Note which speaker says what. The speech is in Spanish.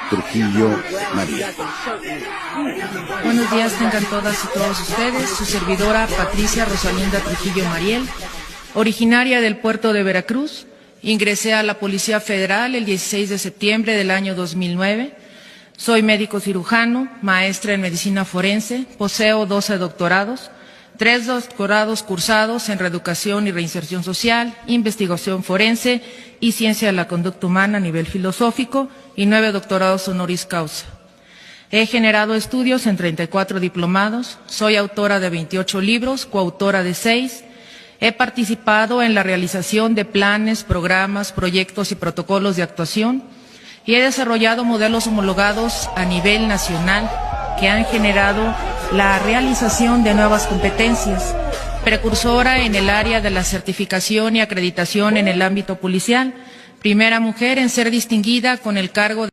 Speaker 1: Trujillo María.
Speaker 2: Buenos días tengan todas y todos ustedes. Su servidora Patricia Rosalinda Trujillo Mariel, originaria del puerto de Veracruz. Ingresé a la Policía Federal el 16 de septiembre del año 2009. Soy médico cirujano, maestra en medicina forense, poseo 12 doctorados, 3 doctorados cursados en reeducación y reinserción social, investigación forense y ciencia de la conducta humana a nivel filosófico y 9 doctorados honoris causa. He generado estudios en 34 diplomados, soy autora de 28 libros, coautora de 6. He participado en la realización de planes, programas, proyectos y protocolos de actuación y he desarrollado modelos homologados a nivel nacional que han generado la realización de nuevas competencias, precursora en el área de la certificación y acreditación en el ámbito policial, primera mujer en ser distinguida con el cargo de